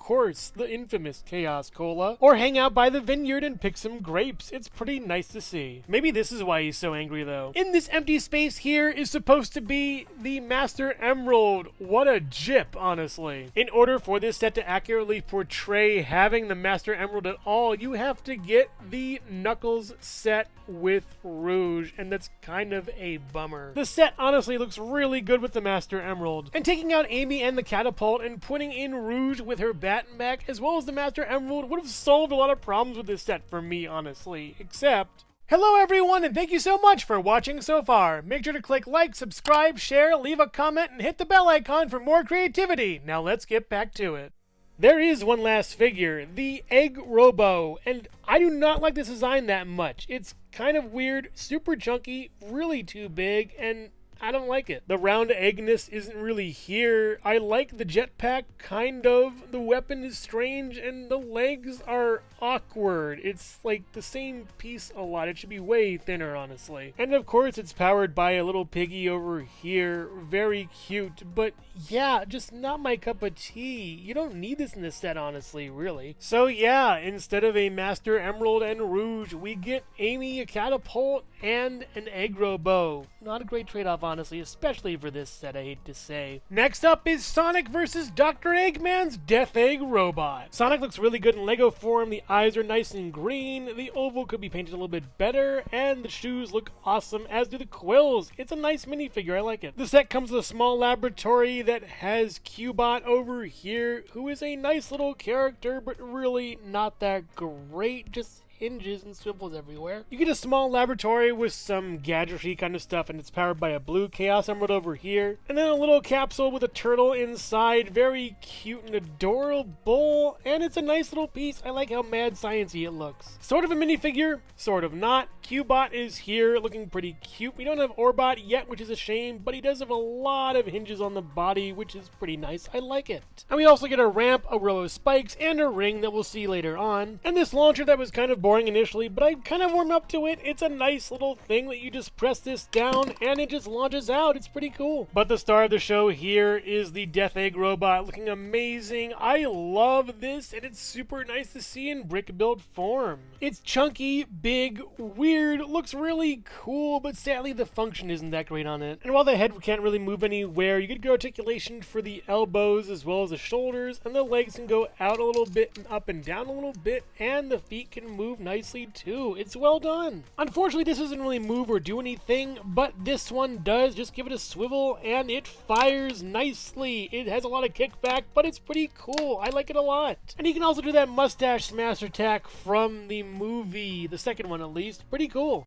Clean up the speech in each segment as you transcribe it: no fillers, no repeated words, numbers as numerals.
course, the infamous Chaos Cola, or hang out by the vineyard and pick some grapes. It's pretty nice to see. Maybe this is why he's so angry though. In this empty space here is supposed to be the Master Emerald. What a jip, honestly. In order for this set to accurately portray having the Master Emerald at all, you have to get the Knuckles set with Rouge, and that's kind of a bummer. The set honestly looks really good with the Master Emerald, and taking out Amy and the catapult and putting in Rouge with her bat and mech as well as the Master Emerald would have solved a lot of problems with this set for me, honestly, except... Hello everyone, and thank you so much for watching so far. Make sure to click like, subscribe, share, leave a comment, and hit the bell icon for more creativity. Now let's get back to it. There is one last figure, the Egg Robo, and I do not like this design that much. It's kind of weird, super chunky, really too big, and I don't like it. The round eggness isn't really here. I like the jetpack, kind of. The weapon is strange, and the legs are awkward. It's like the same piece a lot. It should be way thinner, honestly. And of course, it's powered by a little piggy over here. Very cute, but yeah, just not my cup of tea. You don't need this in this set, honestly, really. So yeah, instead of a Master Emerald and Rouge, we get Amy, a catapult, and an Egg Robo. Not a great trade-off, honestly, especially for this set, I hate to say. Next up is Sonic vs. Dr. Eggman's Death Egg Robot. Sonic looks really good in Lego form. The eyes are nice and green. The oval could be painted a little bit better, and the shoes look awesome, as do the quills. It's a nice minifigure, I like it. The set comes with a small laboratory that has Cubot over here, who is a nice little character, but really not that great. Just hinges and swivels everywhere. You get a small laboratory with some gadgetry kind of stuff, and it's powered by a blue Chaos Emerald over here. And then a little capsule with a turtle inside. Very cute and adorable, and it's a nice little piece. I like how mad sciencey it looks. Sort of a minifigure, sort of not. Cubot is here, looking pretty cute. We don't have Orbot yet, which is a shame, but he does have a lot of hinges on the body, which is pretty nice. I like it. And we also get a ramp, a row of spikes, and a ring that we'll see later on. And this launcher that was kind of boring initially, but I kind of warmed up to it. It's a nice little thing that you just press this down and it just launches out. It's pretty cool. But the star of the show here is the Death Egg Robot, looking amazing. I love this, and it's super nice to see in brick build form. It's chunky, big, weird, looks really cool, but sadly the function isn't that great on it. And while the head can't really move anywhere, you get good articulation for the elbows as well as the shoulders, and the legs can go out a little bit and up and down a little bit, and the feet can move nicely too. It's well done. Unfortunately, this doesn't really move or do anything, but this one does. Just give it a swivel and it fires nicely. It has a lot of kickback, but it's pretty cool. I like it a lot. And you can also do that mustache smash attack from the movie, the second one at least. Pretty cool.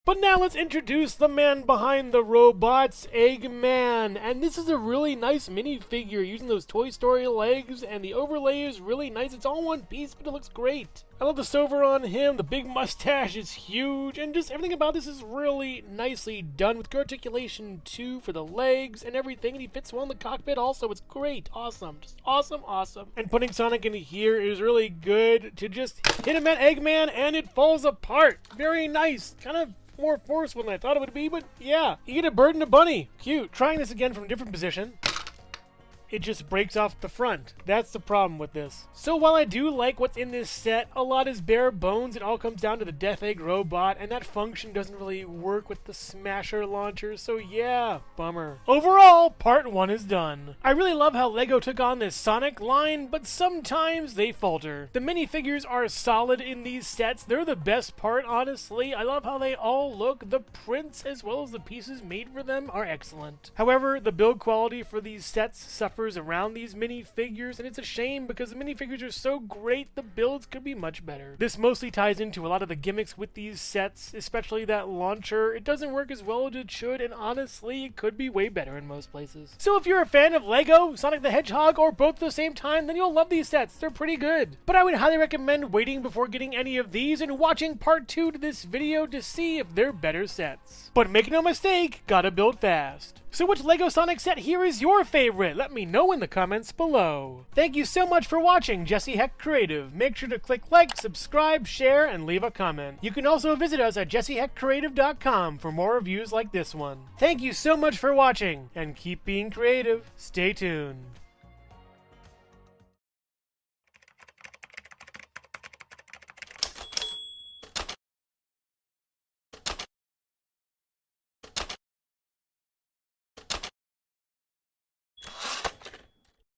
But now let's introduce the man behind the robots, Eggman. And this is a really nice minifigure using those Toy Story legs, and the overlay is really nice. It's all one piece, but it looks great. I love the silver on him. The big mustache is huge, and just everything about this is really nicely done with good articulation too for the legs and everything. And he fits well in the cockpit also. It's great. Awesome. Just awesome, awesome. And putting Sonic in here is really good to just hit him at Eggman and it falls apart. Very nice. Kind of more forceful than I thought it would be, but yeah. You get a bird and a bunny. Cute. Trying this again from a different position. It just breaks off the front. That's the problem with this. So while I do like what's in this set, a lot is bare bones. It all comes down to the Death Egg Robot, and that function doesn't really work with the Smasher launcher, so yeah, bummer. Overall, part 1 is done. I really love how LEGO took on this Sonic line, but sometimes they falter. The minifigures are solid in these sets. They're the best part, honestly. I love how they all look. The prints as well as the pieces made for them are excellent. However, the build quality for these sets suffers around these minifigures, and it's a shame because the minifigures are so great, the builds could be much better. This mostly ties into a lot of the gimmicks with these sets, especially that launcher. It doesn't work as well as it should, and honestly, it could be way better in most places. So if you're a fan of LEGO, Sonic the Hedgehog, or both at the same time, then you'll love these sets. They're pretty good. But I would highly recommend waiting before getting any of these and watching part 2 to this video to see if they're better sets. But make no mistake, gotta build fast. So which LEGO Sonic set here is your favorite? Let me know in the comments below. Thank you so much for watching Jesse Hecht Creative. Make sure to click like, subscribe, share, and leave a comment. You can also visit us at jessehechtcreative.com for more reviews like this one. Thank you so much for watching, and keep being creative. Stay tuned.